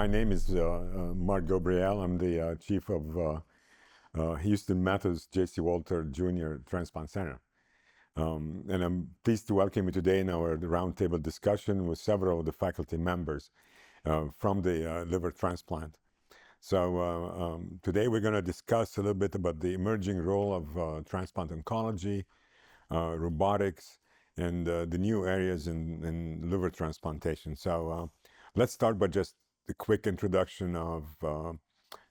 my name is Mark Ghobrial. I'm the chief of Houston Methodist J.C. Walter Jr. Transplant Center. And I'm pleased to welcome you today in our roundtable discussion with several of the faculty members from the liver transplant. So today we're going to discuss a little bit about the emerging role of transplant oncology, robotics, and the new areas in liver transplantation. So let's start by just a quick introduction of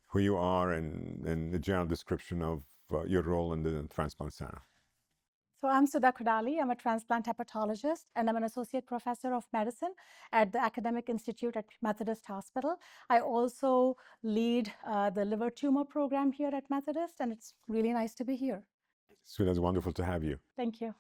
who you are and the general description of your role in the transplant center. So I'm Sudha Kodali. I'm a transplant hepatologist, and I'm an associate professor of medicine at the Academic Institute at Methodist Hospital. I also lead the liver tumor program here at Methodist, and it's really nice to be here. Sudha, it's wonderful to have you. Thank you.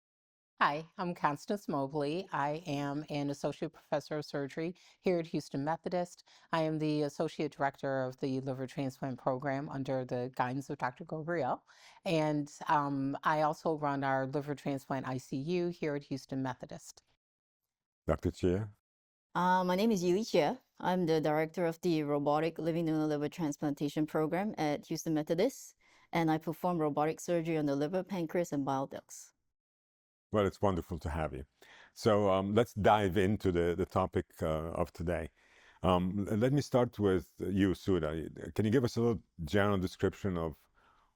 Hi, I'm Constance Mobley. I am an associate professor of surgery here at Houston Methodist. I am the associate director of the liver transplant program under the guidance of Dr. Ghobrial. And I also run our liver transplant ICU here at Houston Methodist. Dr. Cheah? My name is Yee Lee Cheah. I'm the director of the Robotic Living Donor Liver Transplantation Program at Houston Methodist, and I perform robotic surgery on the liver, pancreas, and bile ducts. Well, it's wonderful to have you. So let's dive into the topic of today. Let me start with you, Sudha. Can you give us a little general description of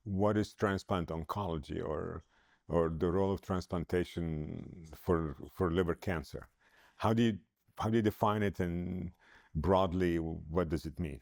what is transplant oncology or the role of transplantation for liver cancer? How do you define it, and broadly, what does it mean?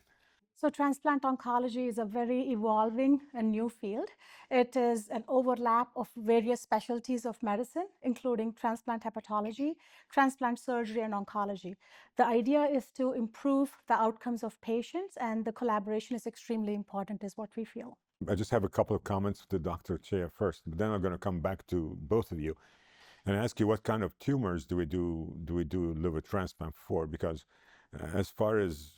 So transplant oncology is a very evolving and new field. It is an overlap of various specialties of medicine, including transplant hepatology, transplant surgery, and oncology. The idea is to improve the outcomes of patients, and the collaboration is extremely important, is what we feel. I just have a couple of comments to Dr. Cheah first, but then I'm going to come back to both of you and ask you what kind of tumors do we do liver transplant for? Because as far as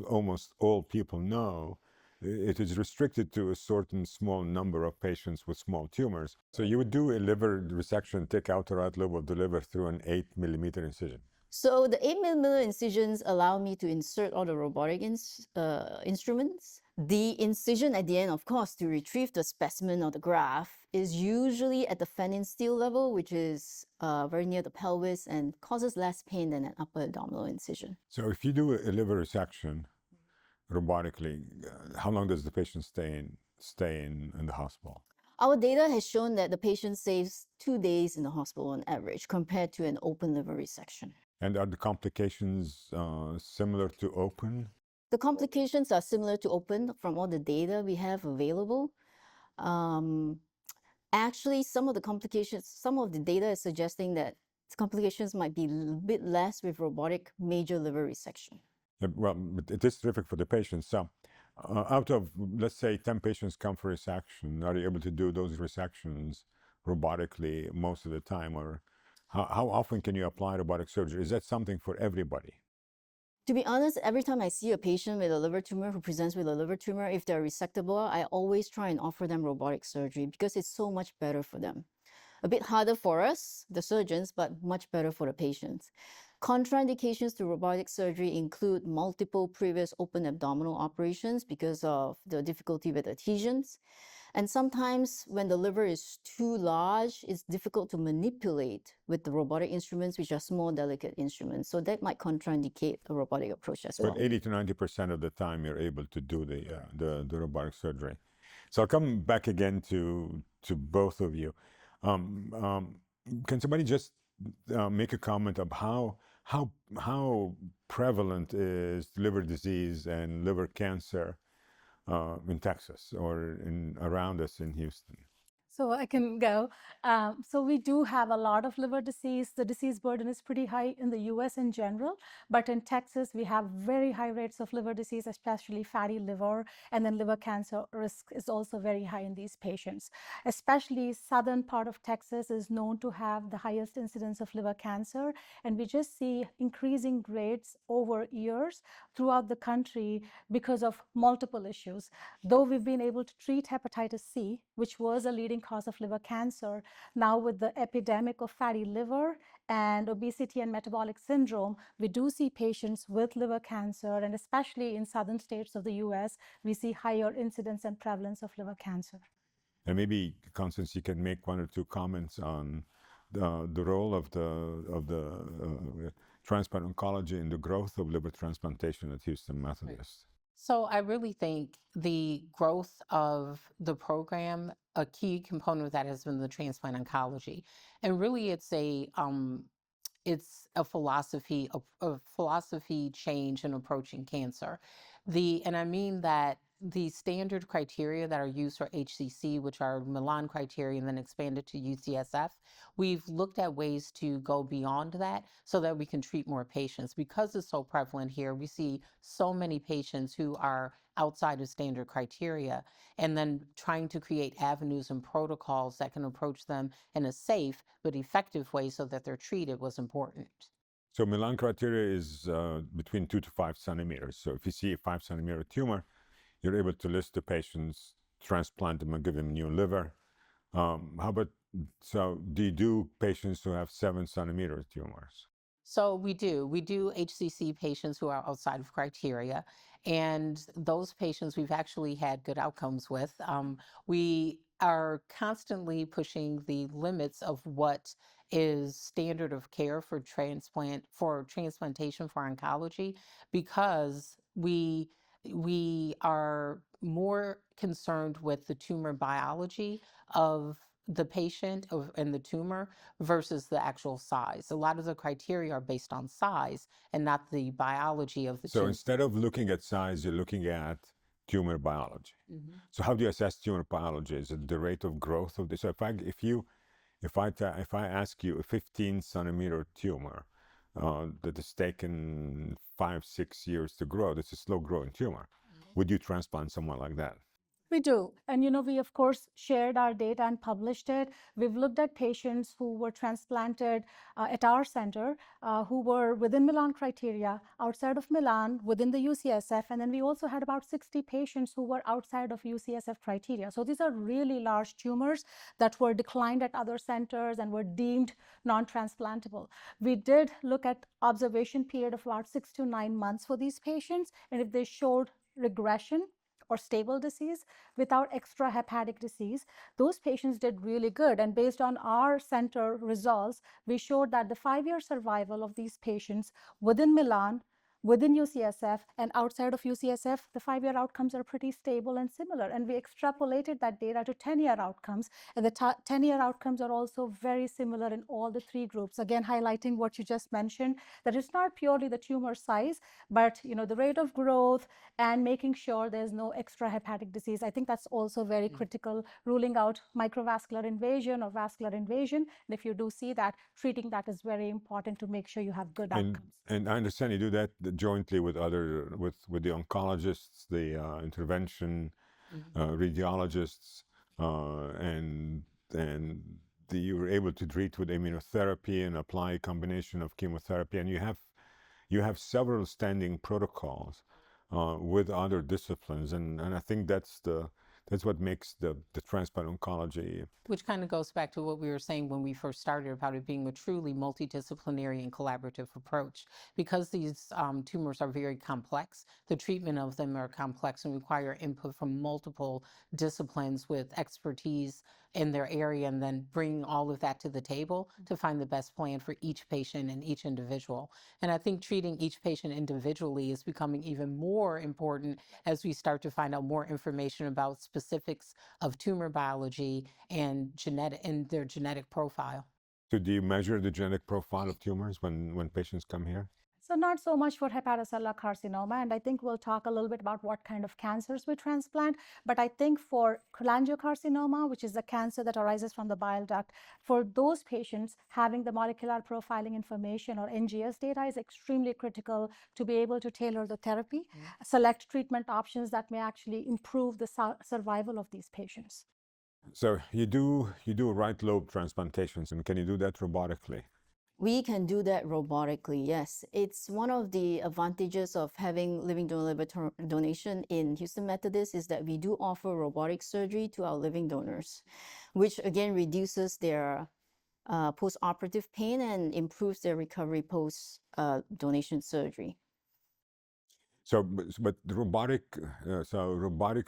almost all people know, it is restricted to a certain small number of patients with small tumors. So you would do a liver resection, take out the right lobe of the liver through an 8-millimeter incision. So the 8-millimeter incisions allow me to insert all the robotic instruments. The incision at the end, of course, to retrieve the specimen or the graft is usually at the phalansteal level, which is very near the pelvis and causes less pain than an upper abdominal incision. So if you do a liver resection robotically, how long does the patient stay in the hospital? Our data has shown that the patient saves 2 days in the hospital on average compared to an open liver resection. And are the complications similar to open? The complications are similar to open from all the data we have available. Actually, some of the data is suggesting that complications might be a bit less with robotic major liver resection. Well, it is terrific for the patients. So out of, let's say, 10 patients come for resection, are you able to do those resections robotically most of the time? Or how often can you apply robotic surgery? Is that something for everybody? To be honest, every time I see a patient with a liver tumor who presents with a liver tumor, if they're resectable, I always try and offer them robotic surgery because it's so much better for them. A bit harder for us, the surgeons, but much better for the patients. Contraindications to robotic surgery include multiple previous open abdominal operations because of the difficulty with adhesions. And sometimes when the liver is too large, it's difficult to manipulate with the robotic instruments, which are small, delicate instruments. So that might contraindicate a robotic approach as well. But 80 to 90% of the time, you're able to do the robotic surgery. So I'll come back again to both of you. Can somebody just make a comment of how prevalent is liver disease and liver cancer in Texas or around us in Houston? So I can go. So we do have a lot of liver disease. The disease burden is pretty high in the US in general, but in Texas, we have very high rates of liver disease, especially fatty liver, and then liver cancer risk is also very high in these patients. Especially southern part of Texas is known to have the highest incidence of liver cancer, and we just see increasing rates over years throughout the country because of multiple issues. Though we've been able to treat hepatitis C, which was a leading leading cause of liver cancer. Now, with the epidemic of fatty liver and obesity and metabolic syndrome, we do see patients with liver cancer, and especially in southern states of the US, we see higher incidence and prevalence of liver cancer. And maybe, Constance, you can make one or two comments on the role of the transplant oncology in the growth of liver transplantation at Houston Methodist. So I really think the growth of the program, a key component of that has been the transplant oncology. And really it's a philosophy, a philosophy change in approaching cancer. And I mean that the standard criteria that are used for HCC, which are Milan criteria and then expanded to UCSF, we've looked at ways to go beyond that so that we can treat more patients. Because it's so prevalent here, we see so many patients who are outside of standard criteria, and then trying to create avenues and protocols that can approach them in a safe but effective way so that they're treated was important. So Milan criteria is between 2 to 5 centimeters. So if you see a 5-centimeter tumor, you're able to list the patients, transplant them, and give them new liver. So do you do patients who have 7-centimeter tumors? So we do HCC patients who are outside of criteria, and those patients we've actually had good outcomes with. We are constantly pushing the limits of what is standard of care for transplantation for oncology, because we are more concerned with the tumor biology of the patient and the tumor versus the actual size. A lot of the criteria are based on size and not the biology of the tumor. So instead of looking at size, you're looking at tumor biology. Mm-hmm. So how do you assess tumor biology? Is it the rate of growth of this? So if I ask you a 15-centimeter tumor that is taken 5-6 years to grow, that's a slow-growing tumor. Would you transplant someone like that? We do. And, we, of course, shared our data and published it. We've looked at patients who were transplanted at our center, who were within Milan criteria, outside of Milan, within the UCSF. And then we also had about 60 patients who were outside of UCSF criteria. So these are really large tumors that were declined at other centers and were deemed non-transplantable. We did look at observation period of about 6 to 9 months for these patients. And if they showed regression or stable disease without extrahepatic disease, those patients did really good. And based on our center results, we showed that the 5-year survival of these patients within Milan, within UCSF, and outside of UCSF, the 5-year outcomes are pretty stable and similar. And we extrapolated that data to 10-year outcomes. And the 10-year outcomes are also very similar in all the 3 groups. Again, highlighting what you just mentioned, that it's not purely the tumor size, but the rate of growth and making sure there's no extrahepatic disease. I think that's also very critical, ruling out microvascular invasion or vascular invasion. And if you do see that, treating that is very important to make sure you have good outcomes. And I understand you do that jointly with with the oncologists, the intervention radiologists, and you were able to treat with immunotherapy and apply a combination of chemotherapy, and you have several standing protocols with other disciplines, and I think that's what makes the transplant oncology. Which kind of goes back to what we were saying when we first started about it being a truly multidisciplinary and collaborative approach. Because these tumors are very complex, the treatment of them are complex and require input from multiple disciplines with expertise in their area, and then bring all of that to the table to find the best plan for each patient and each individual. And I think treating each patient individually is becoming even more important as we start to find out more information about specifics of tumor biology and their genetic profile. So do you measure the genetic profile of tumors when patients come here? So not so much for hepatocellular carcinoma, and I think we'll talk a little bit about what kind of cancers we transplant, but I think for cholangiocarcinoma, which is the cancer that arises from the bile duct, for those patients, having the molecular profiling information or NGS data is extremely critical to be able to tailor the therapy, select treatment options that may actually improve the survival of these patients. So you do right lobe transplantations, and can you do that robotically? We can do that robotically, yes. It's one of the advantages of having living donor liver donation in Houston Methodist is that we do offer robotic surgery to our living donors. which again reduces their post-operative pain and improves their recovery post donation surgery. So, but robotic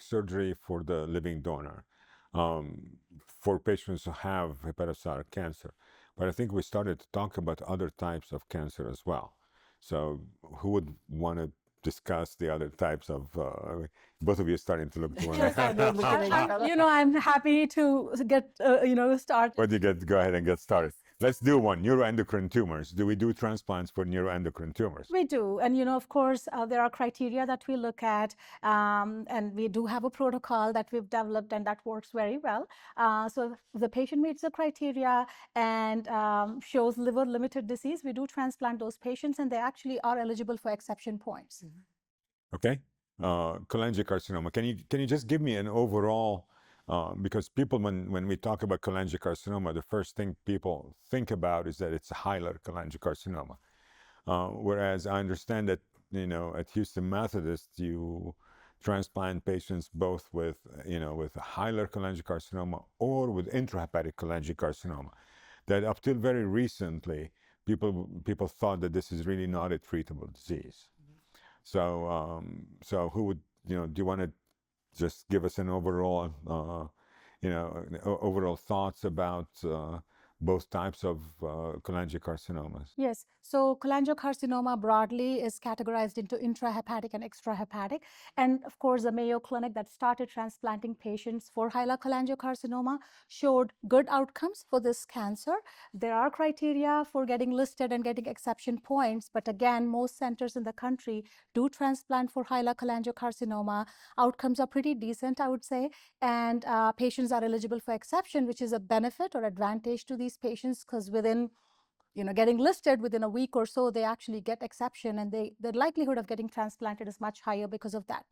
surgery for the living donor for patients who have hepatocellular cancer. But I think we started to talk about other types of cancer as well. So, who would want to discuss the other types of? Both of you starting to look to one. Yes, I did look at each other. I'm happy to get start. But you go ahead and get started. Let's do one. Neuroendocrine tumors. Do we do transplants for neuroendocrine tumors? We do. And, of course, there are criteria that we look at. And we do have a protocol that we've developed and that works very well. So if the patient meets the criteria and shows liver limited disease, we do transplant those patients and they actually are eligible for exception points. Okay. Cholangiocarcinoma. Can you just give me an overall, because people, when we talk about cholangiocarcinoma, the first thing people think about is that it's a hilar cholangiocarcinoma. Whereas I understand that, at Houston Methodist, you transplant patients both with, with a hilar cholangiocarcinoma or with intrahepatic cholangiocarcinoma. That up till very recently, people thought that this is really not a treatable disease. So, who would, do you want to just give us an overall, overall thoughts about both types of cholangiocarcinomas? Yes. So cholangiocarcinoma broadly is categorized into intrahepatic and extrahepatic. And of course, the Mayo Clinic that started transplanting patients for hilar cholangiocarcinoma showed good outcomes for this cancer. There are criteria for getting listed and getting exception points. But again, most centers in the country do transplant for hilar cholangiocarcinoma. Outcomes are pretty decent, I would say. And patients are eligible for exception, which is a benefit or advantage to these patients because within getting listed within a week or so, they actually get exception and the likelihood of getting transplanted is much higher because of that.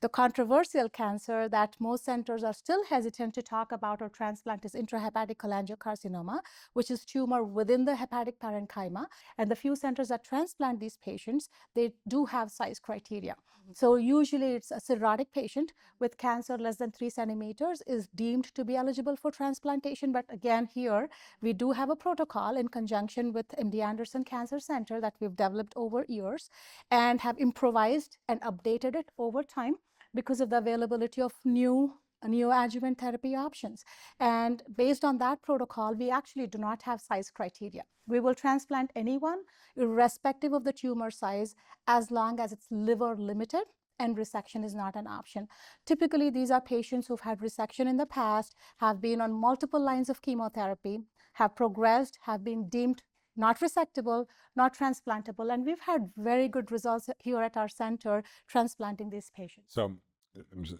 The controversial cancer that most centers are still hesitant to talk about or transplant is intrahepatic cholangiocarcinoma, which is tumor within the hepatic parenchyma. And the few centers that transplant these patients, they do have size criteria. So usually it's a cirrhotic patient with cancer less than 3 centimeters is deemed to be eligible for transplantation. But again, here we do have a protocol in conjunction with MD Anderson Cancer Center that we've developed over years and have improvised and updated it over time because of the availability of new neoadjuvant therapy options. And based on that protocol, we actually do not have size criteria. We will transplant anyone, irrespective of the tumor size, as long as it's liver limited and resection is not an option. Typically, these are patients who've had resection in the past, have been on multiple lines of chemotherapy, have progressed, have been deemed not resectable, not transplantable, and we've had very good results here at our center transplanting these patients.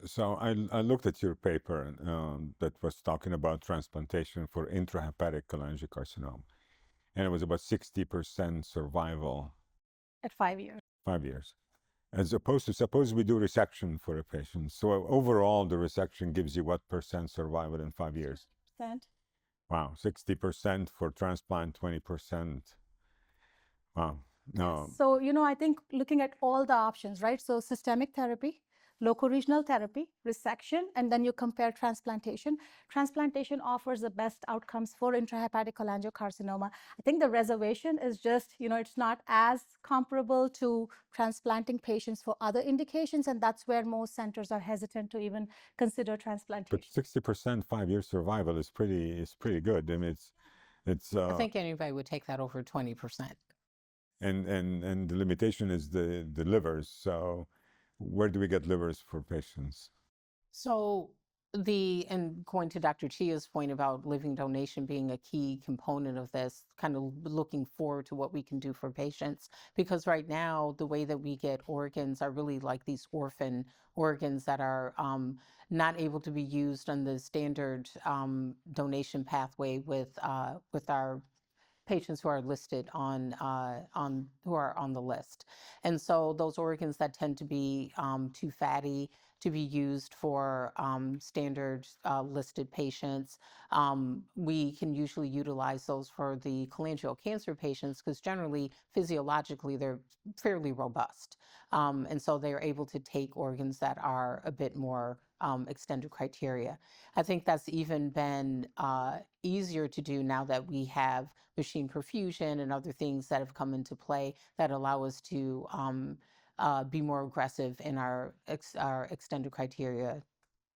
So I looked at your paper that was talking about transplantation for intrahepatic cholangiocarcinoma, and it was about 60% survival at 5 years. 5 years, as opposed to suppose we do resection for a patient. So overall, the resection gives you what percent survival in 5 years? 60%. Wow, 60% for transplant, 20%. Wow. No. So, I think looking at all the options, right? So systemic therapy, locoregional therapy, resection, and then you compare transplantation. Transplantation offers the best outcomes for intrahepatic cholangiocarcinoma. I think the reservation is just, it's not as comparable to transplanting patients for other indications, and that's where most centers are hesitant to even consider transplantation. But 60% 5-year survival is pretty good. I mean, it's. I think anybody would take that over 20%. And the limitation is the livers. So where do we get livers for patients? So and going to Dr. Cheah's point about living donation being a key component of this, kind of looking forward to what we can do for patients, because right now the way that we get organs are really like these orphan organs that are not able to be used on the standard donation pathway with our patients who are listed who are on the list. And so those organs that tend to be too fatty to be used for standard listed patients, we can usually utilize those for the cholangiocarcinoma cancer patients because generally, physiologically, they're fairly robust. And so they're able to take organs that are a bit more extended criteria. I think that's even been easier to do now that we have machine perfusion and other things that have come into play that allow us to be more aggressive in our extended criteria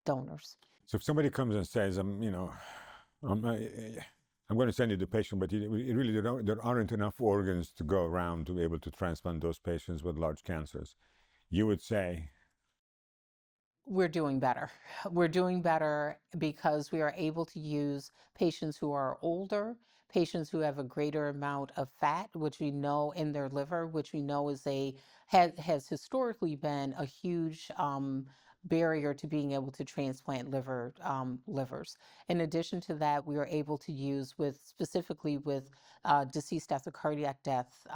donors. So if somebody comes and says, I'm going to send you the patient, but really there aren't enough organs to go around to be able to transplant those patients with large cancers, you would say? We're doing better. We're doing better because we are able to use patients who are older, patients who have a greater amount of fat, which we know in their liver, which we know has historically been a huge barrier to being able to transplant livers. In addition to that, we are able to use specifically with deceased after cardiac death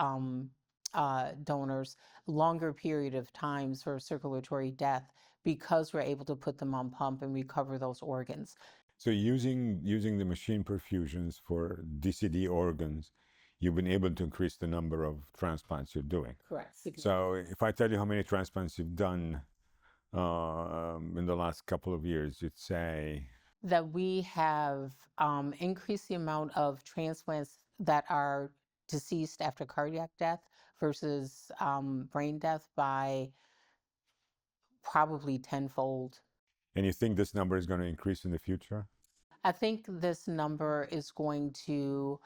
donors, longer period of times for circulatory death, because we're able to put them on pump and recover those organs. So using the machine perfusions for DCD organs, you've been able to increase the number of transplants you're doing. Correct. So if I tell you how many transplants you've done in the last couple of years, you'd say? That we have increased the amount of transplants that are deceased after cardiac death versus brain death by probably tenfold. And you think this number is going to increase in the future? I think this number is going to,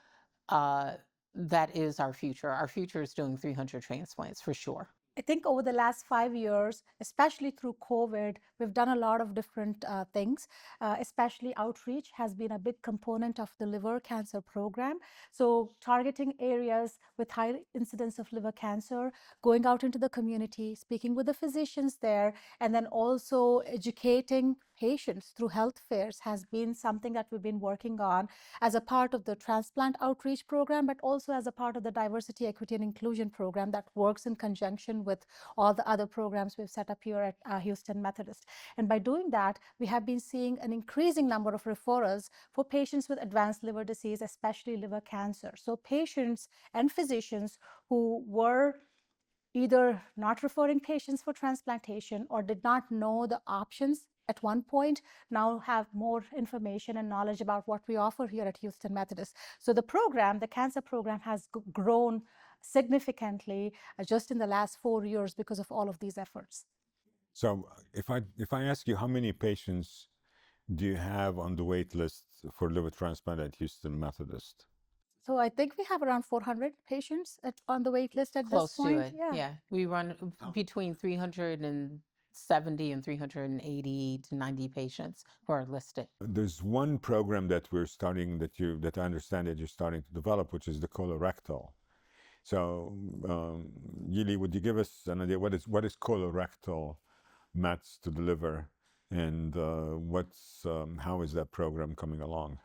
that is our future. Our future is doing 300 transplants for sure. I think over the last 5 years, especially through COVID, we've done a lot of different things, especially outreach has been a big component of the liver cancer program. So targeting areas with high incidence of liver cancer, going out into the community, speaking with the physicians there, and then also educating patients through health fairs has been something that we've been working on as a part of the transplant outreach program, but also as a part of the diversity, equity, and inclusion program that works in conjunction with all the other programs we've set up here at Houston Methodist. And by doing that, we have been seeing an increasing number of referrals for patients with advanced liver disease, especially liver cancer. So patients and physicians who were either not referring patients for transplantation or did not know the options at one point now have more information and knowledge about what we offer here at Houston Methodist. So the program, the cancer program, has grown significantly just in the last 4 years because of all of these efforts. So if I ask you, how many patients do you have on the wait list for liver transplant at Houston Methodist? So I think we have around 400 patients on the wait list at Close this point. to it. Yeah. We run between 370 and 380 to 90 patients who are listed. There's one program that we're starting that I understand that you're starting to develop, which is the colorectal. So Yee Lee, would you give us an idea what is colorectal mets to the liver, and how is that program coming along?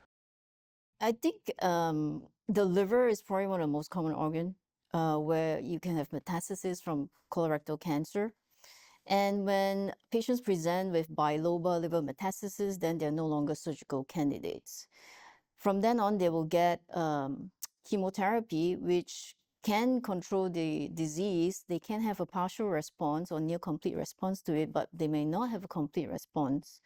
I think the liver is probably one of the most common organ where you can have metastasis from colorectal cancer. And when patients present with bilobar liver metastasis, then they're no longer surgical candidates. From then on, they will get chemotherapy, which can control the disease. They can have a partial response or near complete response to it, but they may not have a complete response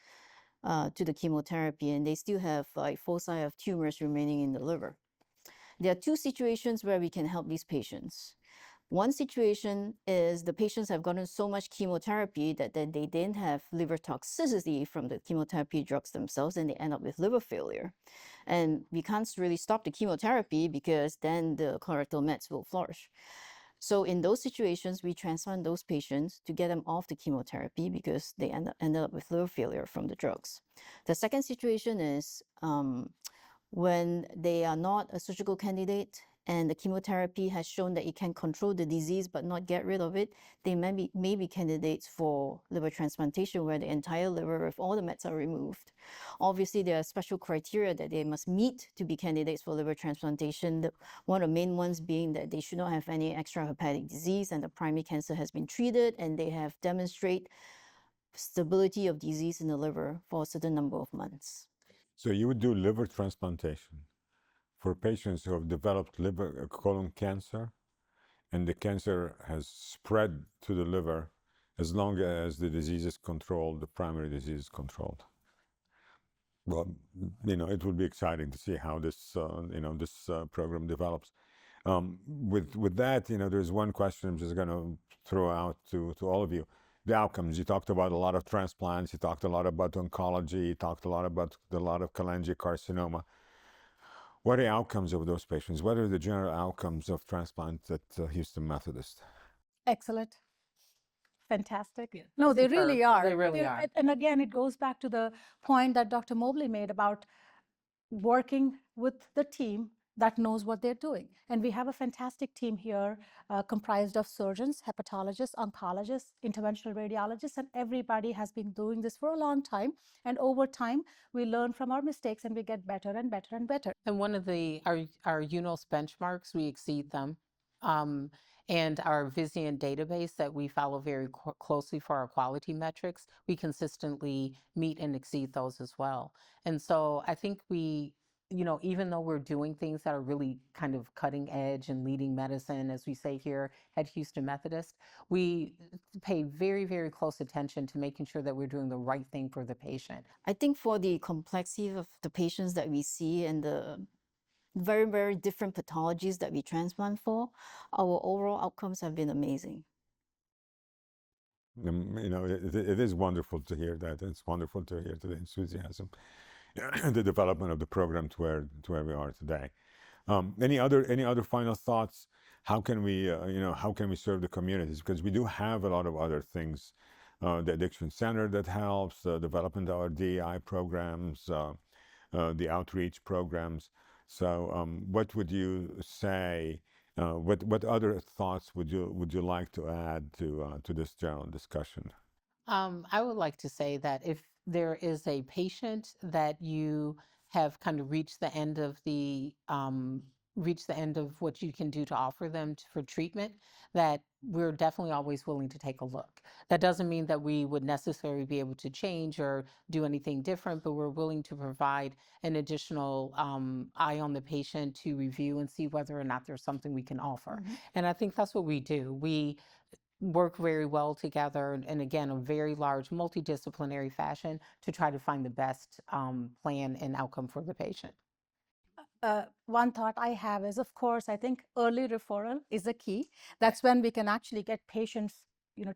to the chemotherapy, and they still have like foci of tumors remaining in the liver. There are two situations where we can help these patients. One situation is the patients have gotten so much chemotherapy that they didn't have liver toxicity from the chemotherapy drugs themselves, and they end up with liver failure. And we can't really stop the chemotherapy because then the colorectal mets will flourish. So in those situations, we transplant those patients to get them off the chemotherapy because they end up with liver failure from the drugs. The second situation is when they are not a surgical candidate and the chemotherapy has shown that it can control the disease but not get rid of it, they may be candidates for liver transplantation where the entire liver with all the mets are removed. Obviously, there are special criteria that they must meet to be candidates for liver transplantation. One of the main ones being that they should not have any extrahepatic disease and the primary cancer has been treated and they have demonstrated stability of disease in the liver for a certain number of months. So you would do liver transplantation for patients who have developed colon cancer, and the cancer has spread to the liver, as long as the disease is controlled, the primary disease is controlled. Well, it will be exciting to see how this, this program develops. With that, there's one question I'm just going to throw out to all of you. The outcomes. You talked about a lot of transplants. You talked a lot about oncology. You talked a lot about cholangiocarcinoma. What are the outcomes of those patients? What are the general outcomes of transplant at Houston Methodist? Excellent. Fantastic. Yeah, No, they superb. really are. They really are. And again, it goes back to the point that Dr. Mobley made about working with the team that knows what they're doing. And we have a fantastic team here comprised of surgeons, hepatologists, oncologists, interventional radiologists, and everybody has been doing this for a long time. And over time, we learn from our mistakes and we get better and better and better. And one of our UNOS benchmarks, we exceed them. And our Vizient database that we follow very closely for our quality metrics, we consistently meet and exceed those as well. And so I think we, even though we're doing things that are really kind of cutting edge and leading medicine, as we say here at Houston Methodist, we pay very, very close attention to making sure that we're doing the right thing for the patient. I think for the complexity of the patients that we see and the very, very different pathologies that we transplant for, our overall outcomes have been amazing. It is wonderful to hear that. It's wonderful to hear the enthusiasm, the development of the program to where we are today. Any other final thoughts? How can we serve the communities? Because we do have a lot of other things. The addiction center that helps, development of our DEI programs, the outreach programs. So what would you say, what other thoughts would you like to add to this general discussion? I would like to say that if there is a patient that you have kind of reached the end of what you can do to offer them for treatment, that we're definitely always willing to take a look. That doesn't mean that we would necessarily be able to change or do anything different, but we're willing to provide an additional eye on the patient to review and see whether or not there's something we can offer. Mhm. And I think that's what we do. We work very well together, and again, a very large multidisciplinary fashion to try to find the best plan and outcome for the patient. One thought I have is, of course, I think early referral is a key. That's when we can actually get patients,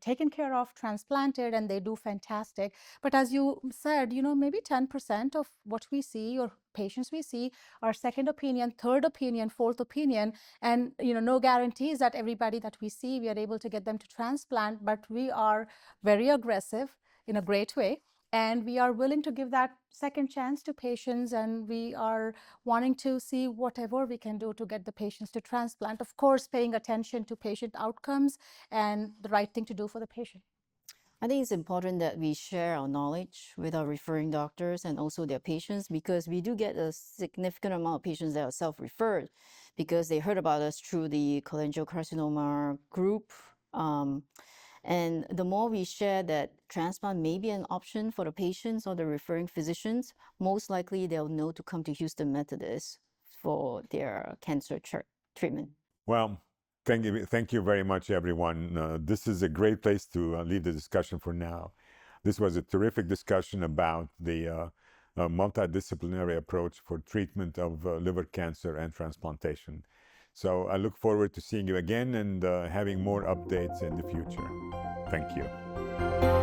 taken care of, transplanted, and they do fantastic. But as you said, maybe 10% of what we see or patients we see are second opinion, third opinion, fourth opinion, and no guarantees that everybody that we see we are able to get them to transplant. But we are very aggressive in a great way. And we are willing to give that second chance to patients, and we are wanting to see whatever we can do to get the patients to transplant. Of course, paying attention to patient outcomes and the right thing to do for the patient. I think it's important that we share our knowledge with our referring doctors and also their patients, because we do get a significant amount of patients that are self-referred because they heard about us through the cholangiocarcinoma group. And the more we share that transplant may be an option for the patients or the referring physicians, most likely they'll know to come to Houston Methodist for their cancer treatment. Well, thank you very much, everyone. This is a great place to leave the discussion for now. This was a terrific discussion about the multidisciplinary approach for treatment of liver cancer and transplantation. So I look forward to seeing you again and having more updates in the future. Thank you.